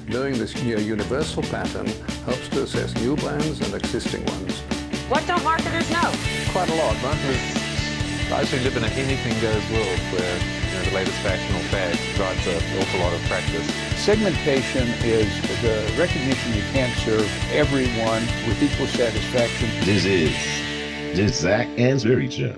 Knowing this near universal pattern helps to assess new brands and existing ones. What don't marketers know? Quite a lot. Marketers largely live in an anything-goes world where the latest fashion or fad drives an awful lot of practice. Segmentation is the recognition you can't serve everyone with equal satisfaction. This is the Zac Anesbury Show.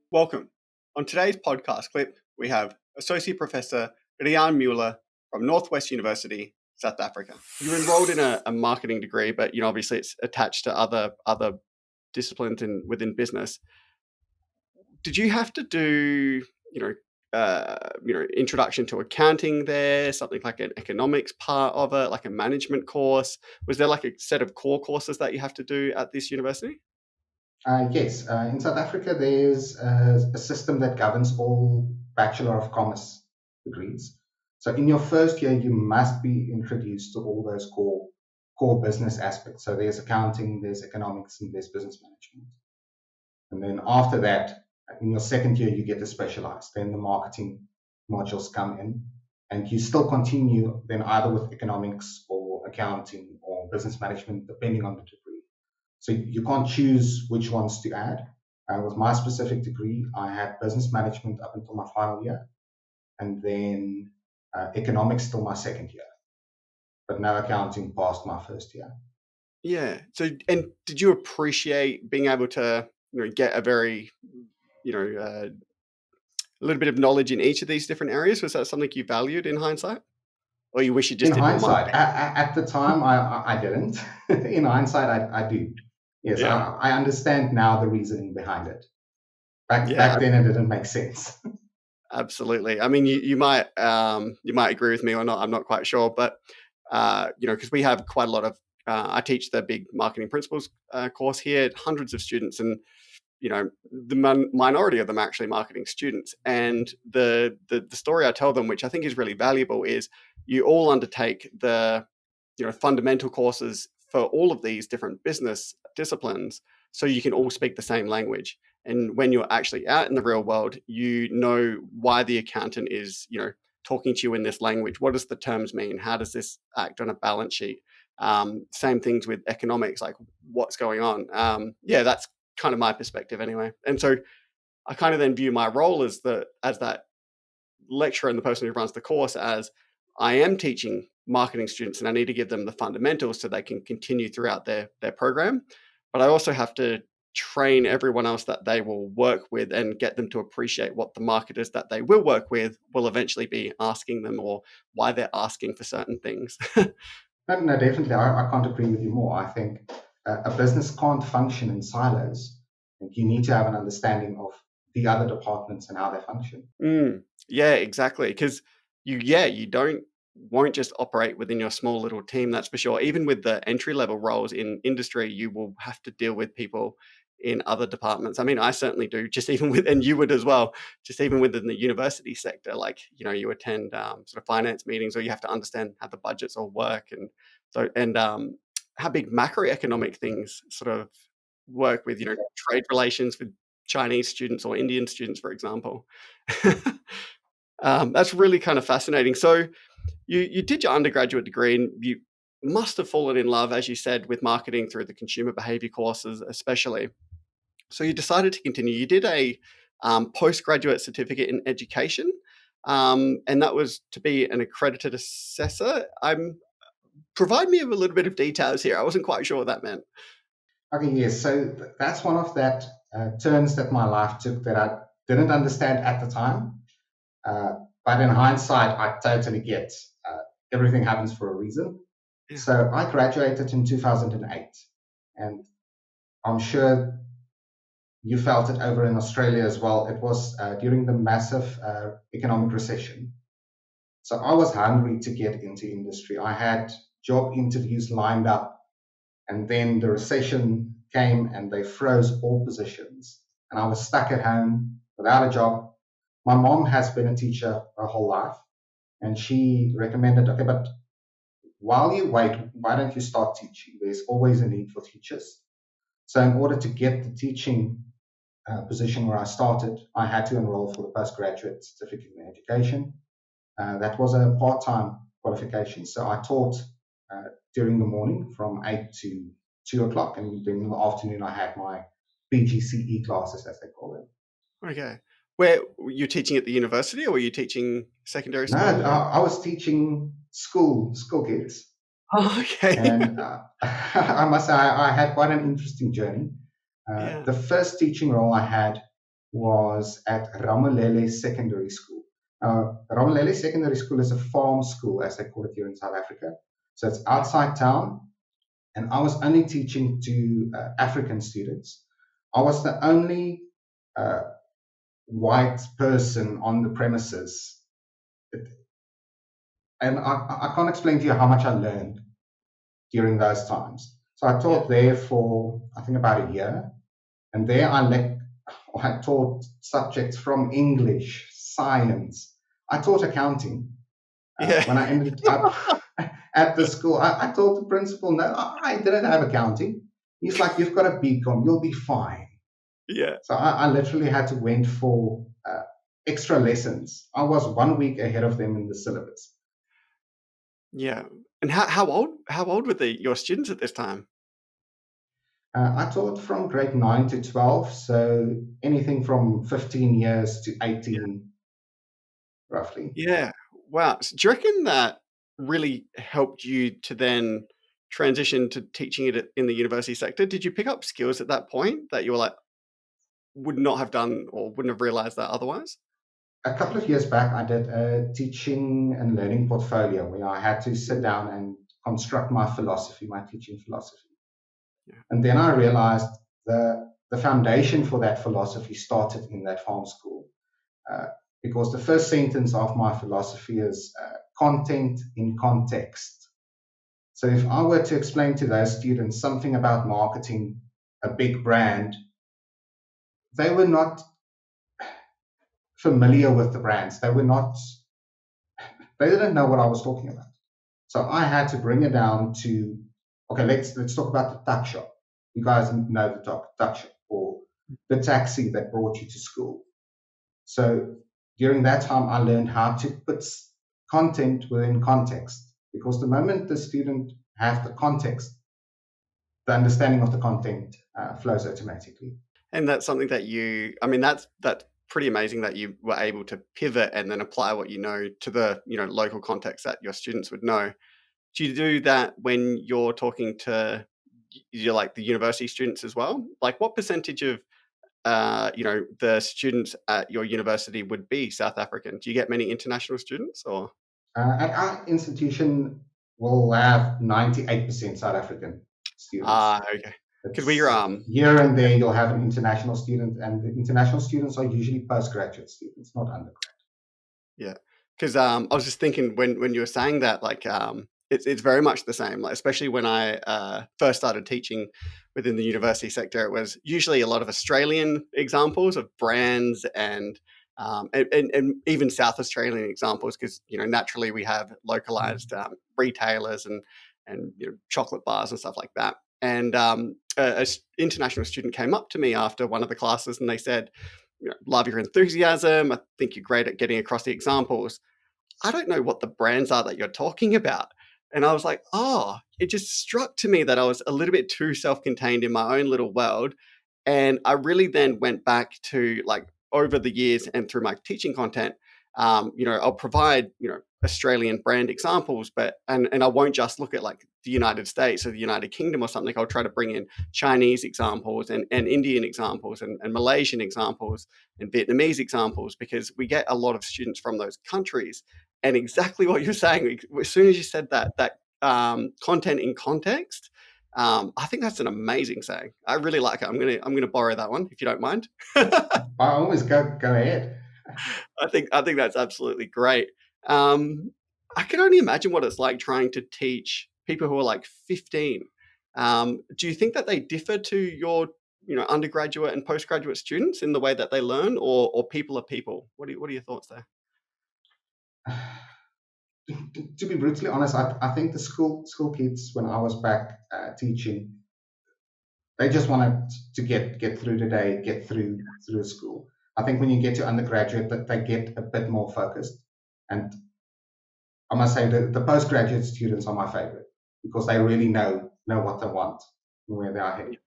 Welcome. On today's podcast clip, we have Associate Professor Müller from Northwest University, South Africa. You're enrolled in a marketing degree, but obviously it's attached to other disciplines within business. Did you have to do introduction to accounting there, something like an economics part of it, like a management course? Was there like a set of core courses that you have to do at this university? Yes. In South Africa, there's a system that governs all Bachelor of Commerce degrees. So in your first year, you must be introduced to all those core business aspects. So there's accounting, there's economics, and there's business management. And then after that, in your second year, you get to specialize. Then the marketing modules come in, and you still continue then either with economics or accounting or business management, depending on the degree. So you can't choose which ones to add. With my specific degree, I had business management up until my final year, and then economics till my second year, but no accounting past my first year. Yeah. So, and did you appreciate being able to get a very a little bit of knowledge in each of these different areas? Was that something you valued in hindsight, or you wish you just in did hindsight? At the time, I didn't. In hindsight, I do. Yes, yeah. I understand now the reasoning behind it. Back then, it didn't make sense. Absolutely. I mean, you might agree with me or not. I'm not quite sure, but because we have quite a lot of. I teach the big marketing principles course here, hundreds of students, and the minority of them are actually marketing students. And the story I tell them, which I think is really valuable, is you all undertake the fundamental courses for all of these different business disciplines, so you can all speak the same language. And when you're actually out in the real world, you know why the accountant is, talking to you in this language. What does the terms mean? How does this act on a balance sheet? Same things with economics, like what's going on. That's kind of my perspective anyway. And so I kind of then view my role as that lecturer and the person who runs the course as I am teaching marketing students, and I need to give them the fundamentals so they can continue throughout their program. But I also have to train everyone else that they will work with and get them to appreciate what the marketers that they will work with will eventually be asking them, or why they're asking for certain things. No, definitely. I can't agree with you more. I think a business can't function in silos. You need to have an understanding of the other departments and how they function. Yeah, exactly. Because you won't just operate within your small little team, that's for sure. Even with the entry-level roles in industry, you will have to deal with people in other departments. I mean, I certainly do, and you would as well, just even within the university sector, like, you attend sort of finance meetings, or you have to understand how the budgets all work. And how big macroeconomic things sort of work with, trade relations with Chinese students or Indian students, for example. That's really kind of fascinating. So you did your undergraduate degree, and you must have fallen in love, as you said, with marketing through the consumer behavior courses, especially. So you decided to continue. You did a postgraduate certificate in education, and that was to be an accredited assessor. Provide me with a little bit of details here. I wasn't quite sure what that meant. Okay, yes. So that's one of that turns that my life took that I didn't understand at the time. But in hindsight, I totally get everything happens for a reason. Yeah. So I graduated in 2008, and I'm sure you felt it over in Australia as well. It was during the massive economic recession. So I was hungry to get into industry. I had job interviews lined up, and then the recession came and they froze all positions. And I was stuck at home without a job. My mom has been a teacher her whole life, and she recommended, okay, but while you wait, why don't you start teaching? There's always a need for teachers. So in order to get the teaching position where I started, I had to enroll for the postgraduate certificate in education. That was a part-time qualifications. So I taught during the morning from 8 to 2 o'clock, and then in the afternoon I had my PGCE classes, as they call it. Okay. Where were you teaching at the university, or were you teaching secondary No, school? I was teaching school kids. Oh, okay. And I must say, I had quite an interesting journey. Yeah. The first teaching role I had was at Ramolele Secondary School. Ramolele Secondary School is a farm school, as they call it here in South Africa. So it's outside town, and I was only teaching to African students. I was the only white person on the premises. And I can't explain to you how much I learned during those times. So I taught there for, I think, about a year. And there I taught subjects from English, science. I taught accounting. When I ended up at the school, I told the principal, no, I didn't have accounting. He's like, you've got a BCom, you'll be fine. Yeah. So I literally had to wait for extra lessons. I was 1 week ahead of them in the syllabus. Yeah. And how old were your students at this time? I taught from grade 9 to 12, so anything from 15 years to 18, roughly. Yeah. Wow. So do you reckon that really helped you to then transition to teaching it in the university sector? Did you pick up skills at that point that you were like, would not have done or wouldn't have realized that otherwise? A couple of years back, I did a teaching and learning portfolio where I had to sit down and construct my philosophy, my teaching philosophy. Yeah. And then I realized the foundation for that philosophy started in that farm school. Because the first sentence of my philosophy is content in context. So if I were to explain to those students something about marketing a big brand, they were not familiar with the brands. They didn't know what I was talking about. So I had to bring it down to, okay, let's talk about the tuck shop. You guys know the tuck shop, or the taxi that brought you to school. So during that time, I learned how to put content within context, because the moment the student has the context, the understanding of the content flows automatically. And that's something that that's pretty amazing that you were able to pivot and then apply what you know to the local context that your students would know. Do you do that when you're talking to the university students as well? Like, what percentage of the students at your university would be South African? Do you get many international students, or? At our institution, we'll have 98% South African students. Okay. Because we're here and there, you'll have an international student, and the international students are usually postgraduate students, not undergrad. Yeah, because I was just thinking when you were saying that, like, it's very much the same. Like, especially when I first started teaching within the university sector, it was usually a lot of Australian examples of brands and even South Australian examples, because naturally we have localized retailers and chocolate bars and stuff like that. And an international student came up to me after one of the classes, and they said, love your enthusiasm. I think you're great at getting across the examples. I don't know what the brands are that you're talking about. And I was like, it just struck to me that I was a little bit too self-contained in my own little world. And I really then went back to, like, over the years and through my teaching content, I'll provide, Australian brand examples, and I won't just look at like the United States or the United Kingdom or something. I'll try to bring in Chinese examples and Indian examples and Malaysian examples and Vietnamese examples, because we get a lot of students from those countries. And exactly what you're saying, as soon as you said that content in context, I think that's an amazing saying. I really like it. I'm gonna borrow that one if you don't mind. I always go ahead. I think that's absolutely great. I can only imagine what it's like trying to teach people who are like 15. Do you think that they differ to your undergraduate and postgraduate students in the way that they learn, or people are people? What are your thoughts there? To be brutally honest, I think the school kids, when I was back teaching, they just wanted to get through the day, get through school. I think when you get to undergraduate, that they get a bit more focused. And I must say the postgraduate students are my favorite because they really know what they want and where they are heading.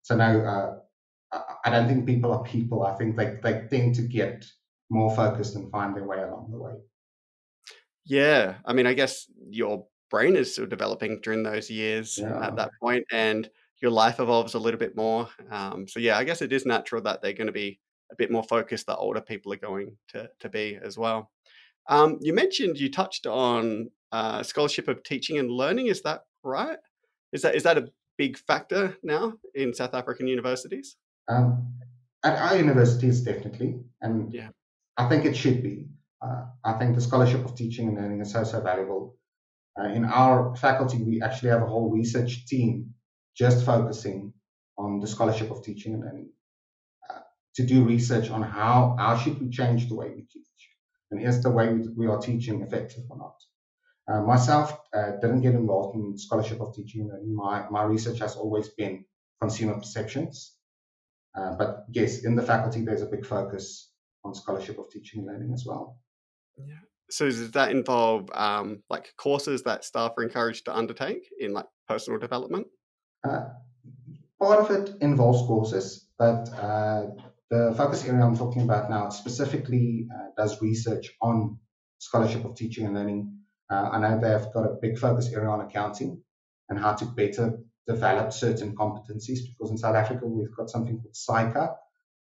So no, I don't think people are people. I think they tend to get more focused and find their way along the way. Yeah, I mean, I guess your brain is still developing during those years Yeah. at that point, and your life evolves a little bit more. So yeah, I guess it is natural that they're going to be a bit more focused. That older people are going to be as well. You mentioned you touched on scholarship of teaching and learning. Is that right? Is that a big factor now in South African universities? At our universities, definitely, and Yeah. I think it should be. I think the scholarship of teaching and learning is so valuable. In our faculty, we actually have a whole research team just focusing on the scholarship of teaching and learning to do research on how should we change the way we teach, and is the way we are teaching effective or not. Myself didn't get involved in scholarship of teaching and learning. My research has always been consumer perceptions. But yes, in the faculty, there's a big focus on scholarship of teaching and learning as well. Yeah. So does that involve like courses that staff are encouraged to undertake in like personal development? Part of it involves courses, but the focus area I'm talking about now specifically does research on scholarship of teaching and learning. I know they've got a big focus area on accounting and how to better develop certain competencies, because in South Africa we've got something called SAICA,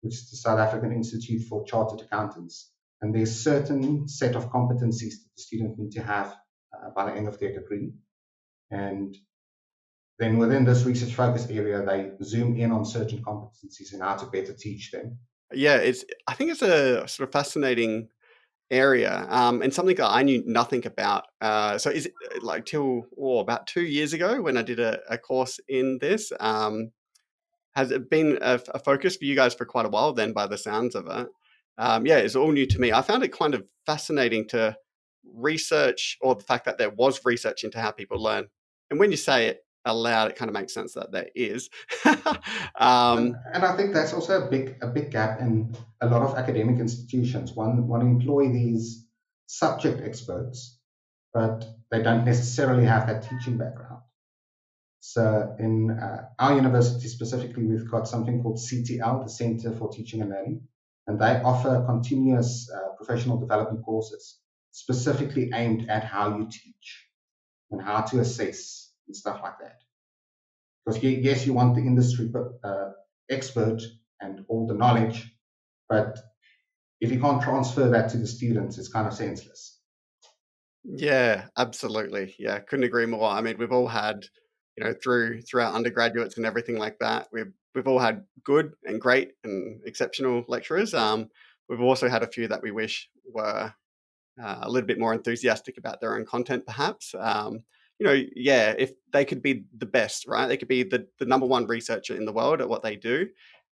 which is the South African Institute for Chartered Accountants. And there's certain set of competencies that the student need to have by the end of their degree. And then within this research focus area, they zoom in on certain competencies and how to better teach them. Yeah, I think it's a sort of fascinating area and something that I knew nothing about. So is it like till about 2 years ago when I did a course in this? Has it been a focus for you guys for quite a while then, by the sounds of it? Yeah, it's all new to me. I found it kind of fascinating to research, or the fact that there was research into how people learn. And when you say it aloud, it kind of makes sense that there is. And I think that's also a big gap in a lot of academic institutions. One employ these subject experts, but they don't necessarily have that teaching background. So in our university specifically, we've got something called CTL, the Center for Teaching and Learning, and they offer continuous professional development courses specifically aimed at how you teach and how to assess and stuff like that. Because yes, you want the industry expert and all the knowledge, but if you can't transfer that to the students, it's kind of senseless. Yeah, absolutely. Yeah, couldn't agree more. I mean, we've all had, throughout undergraduates and everything like that, we've all had good and great and exceptional lecturers. We've also had a few that we wish were a little bit more enthusiastic about their own content, perhaps. Yeah, if they could be the best, right? They could be the number one researcher in the world at what they do.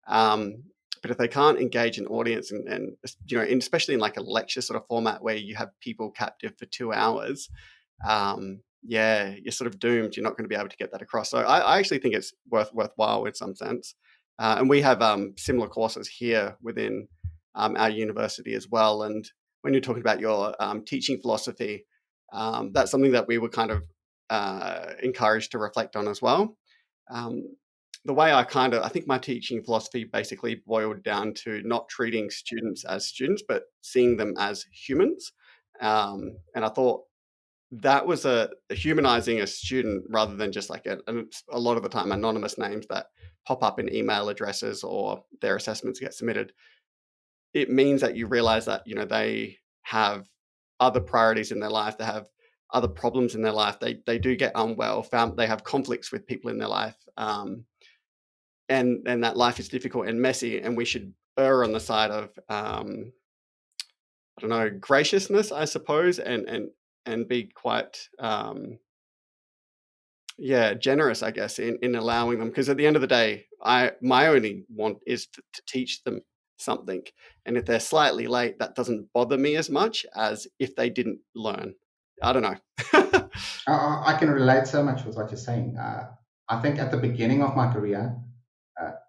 But if they can't engage an audience and especially in like a lecture sort of format where you have people captive for 2 hours, yeah, you're sort of doomed. You're not going to be able to get that across. So I actually think it's worthwhile in some sense. And we have similar courses here within our university as well. And when you're talking about your teaching philosophy, that's something that we were kind of encouraged to reflect on as well. The way I think my teaching philosophy basically boiled down to not treating students as students, but seeing them as humans. And I thought that was a humanizing a student rather than just like a lot of the time anonymous names that pop up in email addresses or their assessments get submitted. It means that you realize that, they have other priorities in their life. They have other problems in their life. They do get unwell, they have conflicts with people in their life. And that life is difficult and messy, and we should err on the side of graciousness, I suppose, and be quite generous, I guess, in allowing them, because at the end of the day, my only want is to teach them something, and if they're slightly late, that doesn't bother me as much as if they didn't learn. I don't know. I can relate so much with what you're saying. I think at the beginning of my career,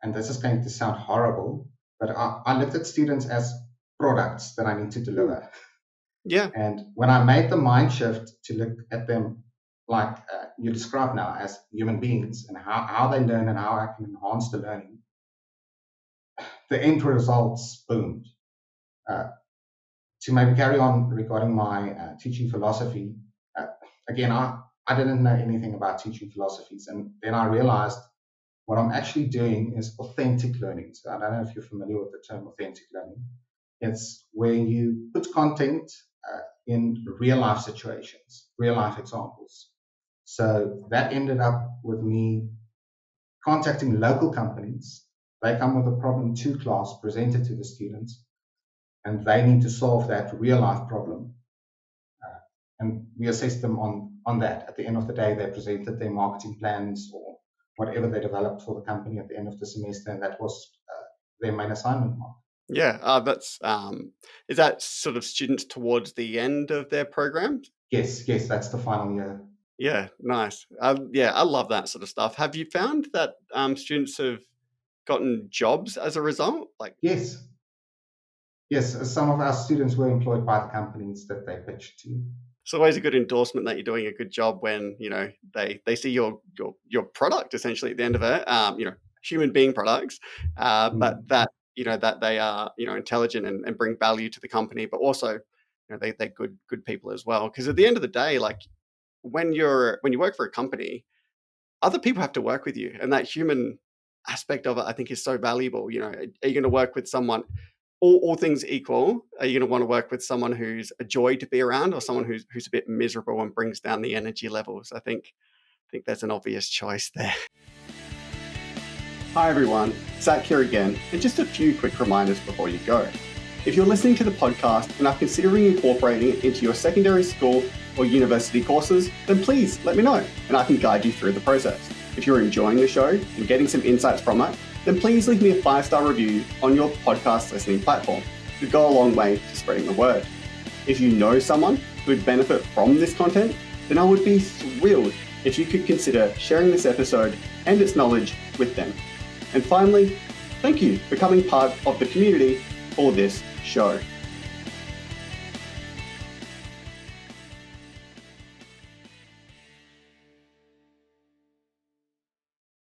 and this is going to sound horrible, but I looked at students as products that I need to deliver. Yeah. And when I made the mind shift to look at them like you describe now as human beings and how they learn and how I can enhance the learning, the end results boomed. To maybe carry on regarding my teaching philosophy, again, I didn't know anything about teaching philosophies. And then I realized what I'm actually doing is authentic learning. So I don't know if you're familiar with the term authentic learning. It's where you put content in real life situations, real life examples. So that ended up with me contacting local companies. They come with a problem to class, presented to the students, and they need to solve that real life problem. And we assess them on that. At the end of the day, they presented their marketing plans or whatever they developed for the company at the end of the semester, and that was their main assignment mark. Yeah, that's is that sort of students towards the end of their program? Yes, that's the final year. Yeah, nice. Yeah, I love that sort of stuff. Have you found that students have gotten jobs as a result? Like, Yes, some of our students were employed by the companies that they pitched to. it's always a good endorsement that you're doing a good job when they see your product essentially at the end of it. Human being products, but that that they are intelligent and bring value to the company, but also they're good people as well. Because at the end of the day, like when you work for a company, other people have to work with you, and that human aspect of it, I think, is so valuable. Are you going to work with someone? All things equal, are you going to want to work with someone who's a joy to be around, or someone who's a bit miserable and brings down the energy levels? I think that's an obvious choice there. Hi everyone, Zac here again, and just a few quick reminders before you go. If you're listening to the podcast and are considering incorporating it into your secondary school or university courses, then please let me know and I can guide you through the process. If you're enjoying the show and getting some insights from it, then please leave me a 5-star review on your podcast listening platform. It would go a long way to spreading the word. If you know someone who would benefit from this content, then I would be thrilled if you could consider sharing this episode and its knowledge with them. And finally, thank you for becoming part of the community for this show.